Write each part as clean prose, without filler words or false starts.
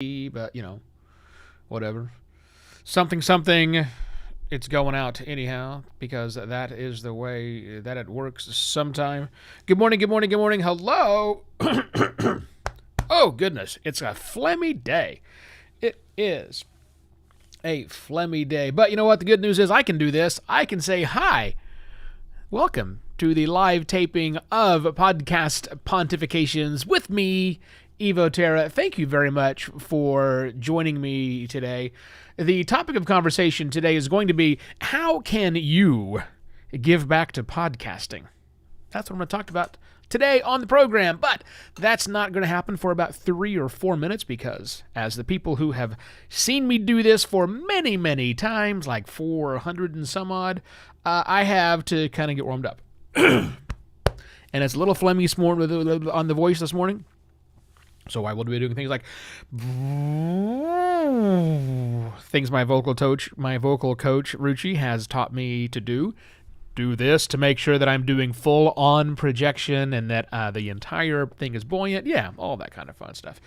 but, whatever. Something, it's going out anyhow, because that is the way that it works sometime. Good morning. Hello. Oh, goodness. It's a phlegmy day. It is a phlegmy day. But you know what? The good news is I can do this. I can say hi. Welcome to the live taping of Podcast Pontifications with me, Evo Terra. Thank you very much for joining me today. The topic of conversation today is going to be, how can you give back to podcasting? That's what I'm going to talk about today on the program, but that's not going to happen for about 3 or 4 minutes because, as the people who have seen me do this for many, many times, like 400 and some odd, I have to kind of get warmed up. And it's a little phlegmy on the voice this morning. So I will be doing things like things my vocal coach Ruchi has taught me to do. Do this to make sure that I'm doing full on projection and that the entire thing is buoyant. Yeah, all that kind of fun stuff.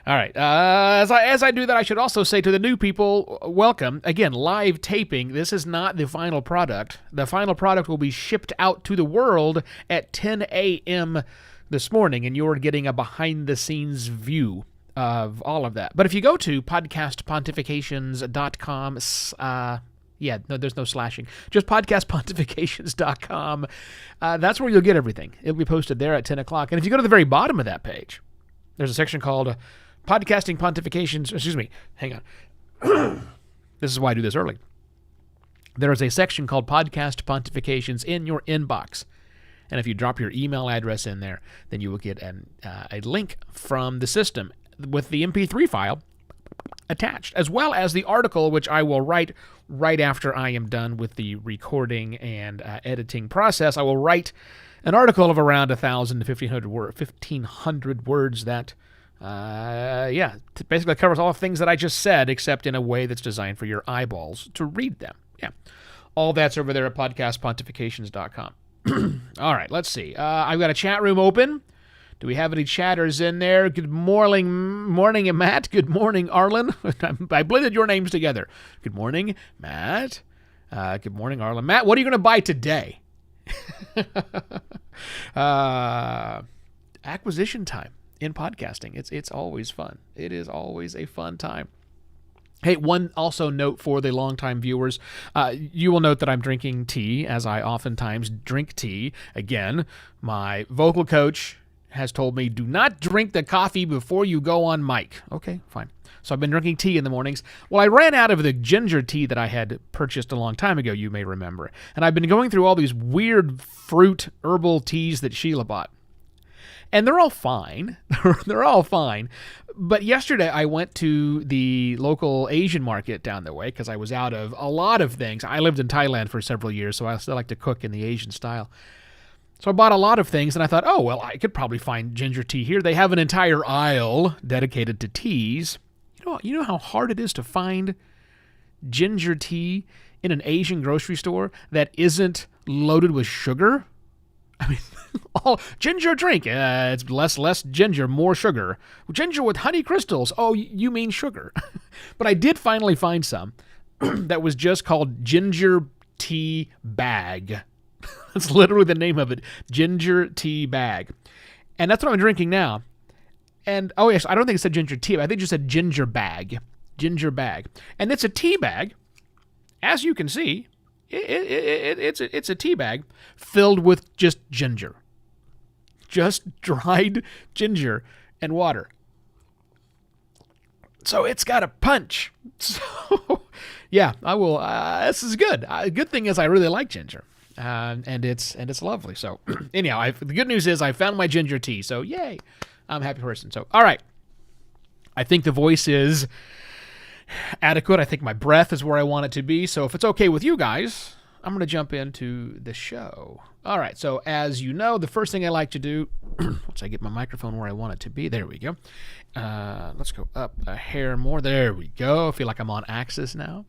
All right. As I do that, I should also say to the new people, welcome. Again, live taping. This is not the final product. The final product will be shipped out to the world at 10 a.m. this morning, and you're getting a behind-the-scenes view of all of that. But if you go to podcastpontifications.com, there's no slashing. Just podcastpontifications.com. That's where you'll get everything. It'll be posted there at 10 o'clock. And if you go to the very bottom of that page, there's a section called Podcasting Pontifications. Excuse me. Hang on. This is why I do this early. There is a section called Podcast Pontifications in your inbox. And if you drop your email address in there, then you will get a link from the system with the MP3 file attached, as well as the article, which I will write right after I am done with the recording and editing process. I will write an article of around 1,000 to 1,500 words that, basically covers all the things that I just said, except in a way that's designed for your eyeballs to read them. Yeah, all that's over there at podcastpontifications.com. All right, let's see. I've got a chat room open. Do we have any chatters in there? Good morning, Matt. Good morning, Arlen. I blended your names together. Good morning, Matt. Good morning, Arlen. Matt, what are you going to buy today? Acquisition time in podcasting. It's always fun. It is always a fun time. Hey, one also note for the longtime viewers, you will note that I'm drinking tea, as I oftentimes drink tea. Again, my vocal coach has told me, do not drink the coffee before you go on mic. Okay, fine. So I've been drinking tea in the mornings. Well, I ran out of the ginger tea that I had purchased a long time ago, you may remember. And I've been going through all these weird fruit herbal teas that Sheila bought. And they're all fine. They're all fine. But yesterday I went to the local Asian market down the way because I was out of a lot of things. I lived in Thailand for several years, so I still like to cook in the Asian style. So I bought a lot of things, and I thought, oh, well, I could probably find ginger tea here. They have an entire aisle dedicated to teas. You know how hard it is to find ginger tea in an Asian grocery store that isn't loaded with sugar? I mean, all ginger drink. It's less ginger, more sugar. Ginger with honey crystals. Oh, you mean sugar. But I did finally find some that was just called ginger tea bag. That's literally the name of it. Ginger tea bag. And that's what I'm drinking now. And, oh yes, I don't think it said ginger tea. I think it just said ginger bag. Ginger bag. And it's a tea bag. As you can see, it's a tea bag filled with just ginger. Just dried ginger and water. So it's got a punch. So, yeah, I will. This is good. Good thing is I really like ginger. And it's lovely. So anyhow, the good news is I found my ginger tea. So yay, I'm a happy person. So all right, I think the voice is adequate. I think my breath is where I want it to be. So if it's okay with you guys, I'm going to jump into the show. All right. So as you know, the first thing I like to do, once I get my microphone where I want it to be, there we go. Let's go up a hair more. There we go. I feel like I'm on axis now.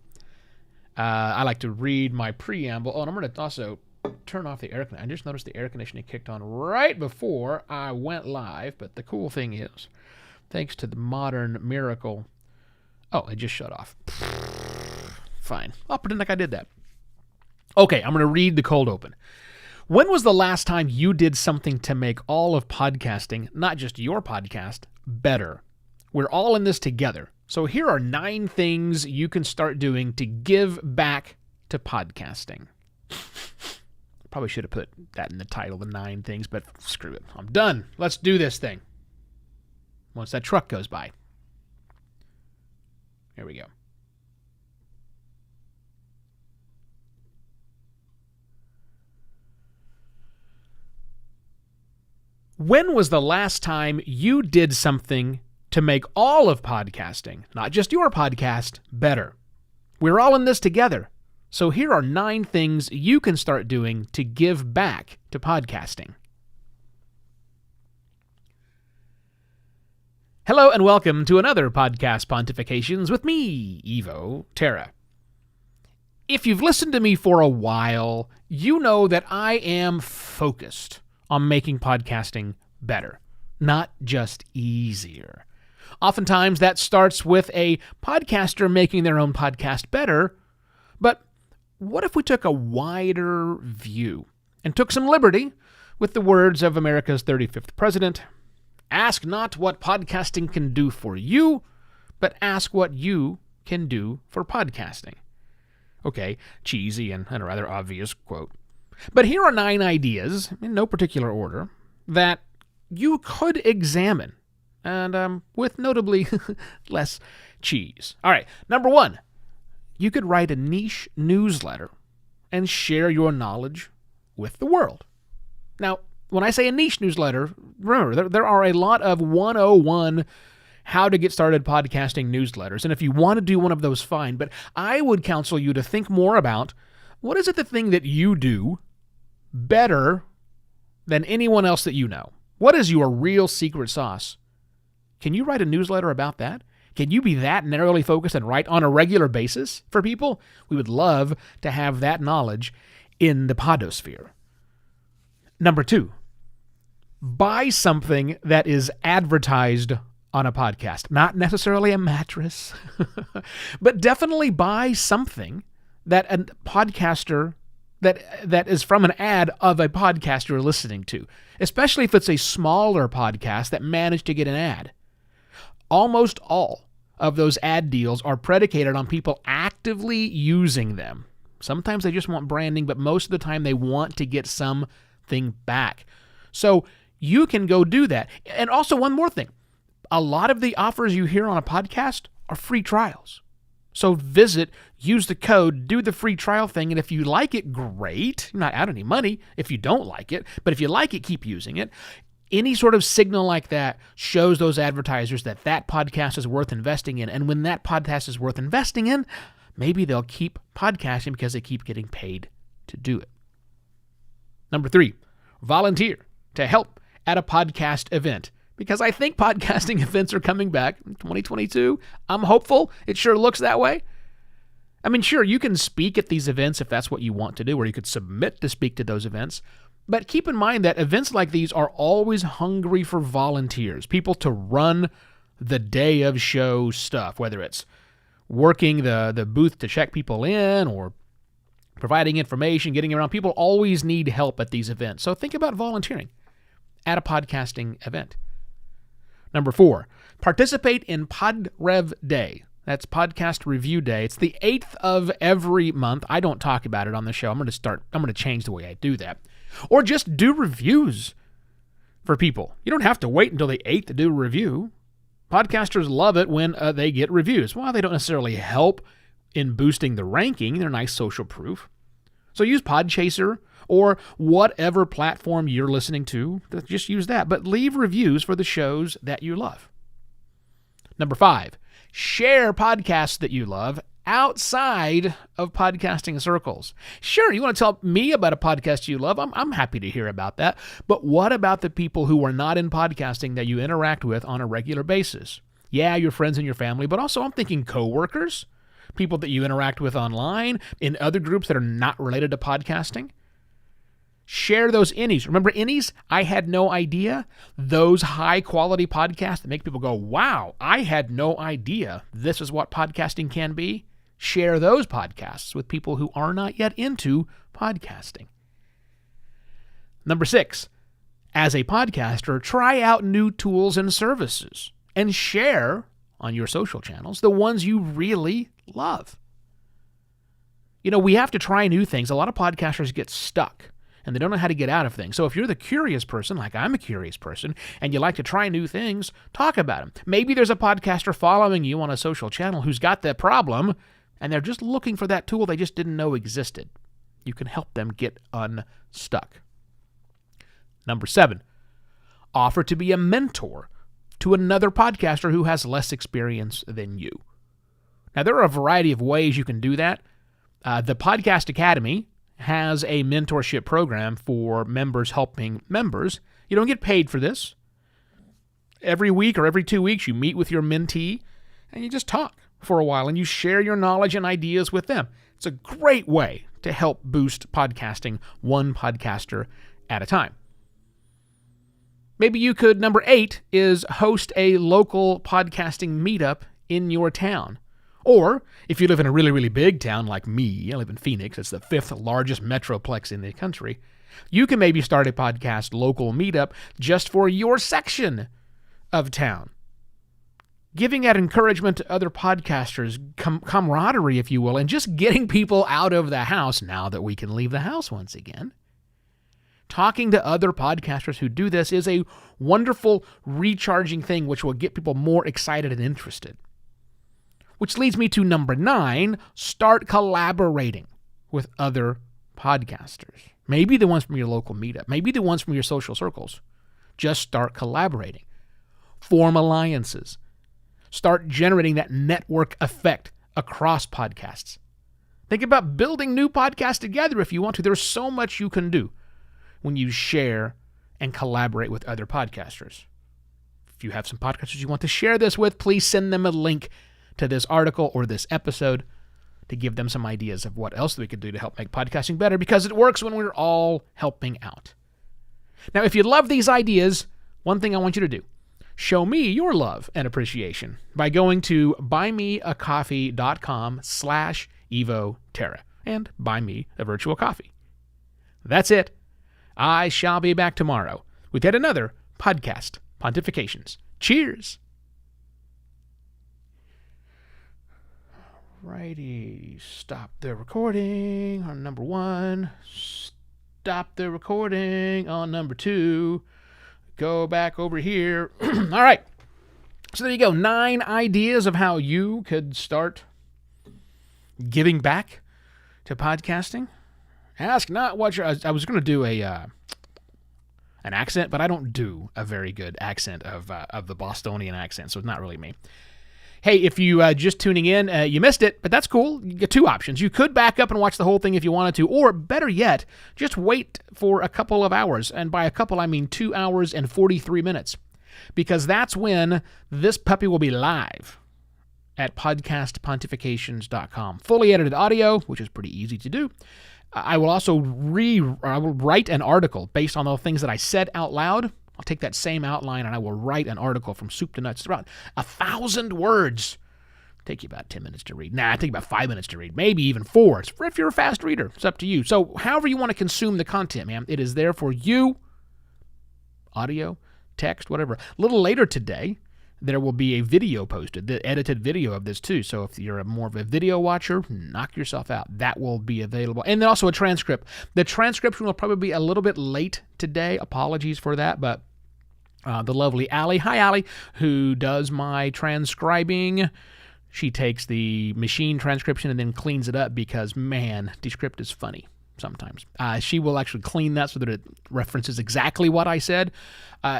I like to read my preamble. Oh, and I'm going to also turn off the air conditioning. I just noticed the air conditioning kicked on right before I went live. But the cool thing is thanks to the modern miracle. Oh, it just shut off. Fine. I'll pretend like I did that. Okay, I'm going to read the cold open. When was the last time you did something to make all of podcasting, not just your podcast, better? We're all in this together. So here are 9 things you can start doing to give back to podcasting. Probably should have put that in the title, the 9 things, but screw it. I'm done. Let's do this thing. Once that truck goes by. Here we go. When was the last time you did something to make all of podcasting, not just your podcast, better? We're all in this together. So here are 9 things you can start doing to give back to podcasting. Hello and welcome to another Podcast Pontifications with me, Evo Terra. If you've listened to me for a while, you know that I am focused on making podcasting better, not just easier. Oftentimes that starts with a podcaster making their own podcast better, but what if we took a wider view and took some liberty with the words of America's 35th president? Ask not what podcasting can do for you, but ask what you can do for podcasting. Okay, cheesy and a rather obvious quote. But here are 9 ideas, in no particular order, that you could examine, and with notably less cheese. All right, number 1, you could write a niche newsletter and share your knowledge with the world. Now, when I say a niche newsletter, remember, there are a lot of 101 how to get started podcasting newsletters, and if you want to do one of those, fine, but I would counsel you to think more about what is it the thing that you do better than anyone else that you know? What is your real secret sauce? Can you write a newsletter about that? Can you be that narrowly focused and write on a regular basis for people? We would love to have that knowledge in the podosphere. Number 2, buy something that is advertised on a podcast. Not necessarily a mattress, but definitely buy something that a podcaster that is from an ad of a podcast you're listening to, especially if it's a smaller podcast that managed to get an ad. Almost all of those ad deals are predicated on people actively using them. Sometimes they just want branding, but most of the time they want to get something back. So you can go do that. And also one more thing. A lot of the offers you hear on a podcast are free trials. So visit, use the code, do the free trial thing, and if you like it, great. You're not out any money if you don't like it, but if you like it, keep using it. Any sort of signal like that shows those advertisers that that podcast is worth investing in, and when that podcast is worth investing in, maybe they'll keep podcasting because they keep getting paid to do it. Number 3, volunteer to help at a podcast event. Because I think podcasting events are coming back in 2022. I'm hopeful. It sure looks that way. I mean, sure, you can speak at these events if that's what you want to do, or you could submit to speak to those events. But keep in mind that events like these are always hungry for volunteers, people to run the day of show stuff, whether it's working the booth to check people in or providing information, getting around. People always need help at these events. So think about volunteering at a podcasting event. Number 4, participate in PodRev Day. That's Podcast Review Day. It's the 8th of every month. I don't talk about it on the show. I'm going to change the way I do that. Or just do reviews for people. You don't have to wait until the 8th to do a review. Podcasters love it when they get reviews. Well, they don't necessarily help in boosting the ranking. They're nice social proof. So use Podchaser or whatever platform you're listening to. Just use that. But leave reviews for the shows that you love. Number 5, share podcasts that you love outside of podcasting circles. Sure, you want to tell me about a podcast you love? I'm happy to hear about that. But what about the people who are not in podcasting that you interact with on a regular basis? Yeah, your friends and your family, but also I'm thinking coworkers, people that you interact with online, in other groups that are not related to podcasting. Share those innies. Remember innies? I had no idea. Those high-quality podcasts that make people go, wow, I had no idea this is what podcasting can be. Share those podcasts with people who are not yet into podcasting. Number 6, as a podcaster, try out new tools and services and share on your social channels the ones you really love. You know, we have to try new things. A lot of podcasters get stuck and they don't know how to get out of things. So if you're the curious person, like I'm a curious person, and you like to try new things, talk about them. Maybe there's a podcaster following you on a social channel who's got that problem, and they're just looking for that tool they just didn't know existed. You can help them get unstuck. Number 7, offer to be a mentor to another podcaster who has less experience than you. Now, there are a variety of ways you can do that. The Podcast Academy has a mentorship program for members helping members. You don't get paid for this. Every week or every 2 weeks, you meet with your mentee and you just talk for a while and you share your knowledge and ideas with them. It's a great way to help boost podcasting one podcaster at a time. Maybe you could, number 8, is host a local podcasting meetup in your town. Or, if you live in a really, really big town like me, I live in Phoenix, it's the 5th largest metroplex in the country, you can maybe start a podcast local meetup just for your section of town. Giving that encouragement to other podcasters, camaraderie, if you will, and just getting people out of the house now that we can leave the house once again. Talking to other podcasters who do this is a wonderful recharging thing which will get people more excited and interested. Which leads me to number 9, start collaborating with other podcasters. Maybe the ones from your local meetup, maybe the ones from your social circles. Just start collaborating. Form alliances. Start generating that network effect across podcasts. Think about building new podcasts together if you want to. There's so much you can do when you share and collaborate with other podcasters. If you have some podcasters you want to share this with, please send them a link to this article or this episode to give them some ideas of what else we could do to help make podcasting better, because it works when we're all helping out. Now, if you love these ideas, one thing I want you to do, show me your love and appreciation by going to buymeacoffee.com/EvoTerra and buy me a virtual coffee. That's it. I shall be back tomorrow with yet another podcast pontifications. Cheers. Righty, stop the recording on number 1. Stop the recording on number 2. Go back over here. All right. So there you go. 9 ideas of how you could start giving back to podcasting. Ask not what you're... I was going to do an accent, but I don't do a very good accent of the Bostonian accent, so it's not really me. Hey, if you just tuning in, you missed it, but that's cool. You get 2 options. You could back up and watch the whole thing if you wanted to, or better yet, just wait for a couple of hours. And by a couple, I mean 2 hours and 43 minutes, because that's when this puppy will be live at podcastpontifications.com. Fully edited audio, which is pretty easy to do. I will also write an article based on the things that I said out loud. I'll take that same outline and I will write an article from soup to nuts. It's about 1,000 words. Take you about 10 minutes to read. Nah, take about 5 minutes to read. Maybe even 4. It's if you're a fast reader. It's up to you. So however you want to consume the content, man, it is there for you. Audio, text, whatever. A little later today, there will be a video posted, the edited video of this too. So if you're more of a video watcher, knock yourself out. That will be available. And then also a transcript. The transcription will probably be a little bit late today. Apologies for that, but the lovely Allie, hi Allie, who does my transcribing. She takes the machine transcription and then cleans it up because, man, Descript is funny sometimes. She will actually clean that so that it references exactly what I said.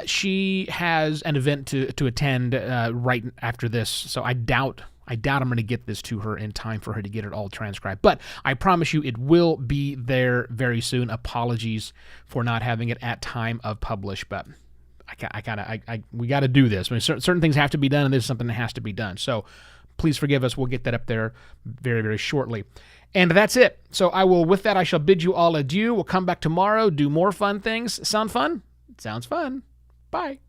She has an event to attend right after this, so I doubt I'm going to get this to her in time for her to get it all transcribed. But I promise you it will be there very soon. Apologies for not having it at time of publish, but we got to do this. I mean, certain things have to be done, and this is something that has to be done. So please forgive us. We'll get that up there very, very shortly. And that's it. So with that, I shall bid you all adieu. We'll come back tomorrow, do more fun things. Sound fun? Sounds fun. Bye.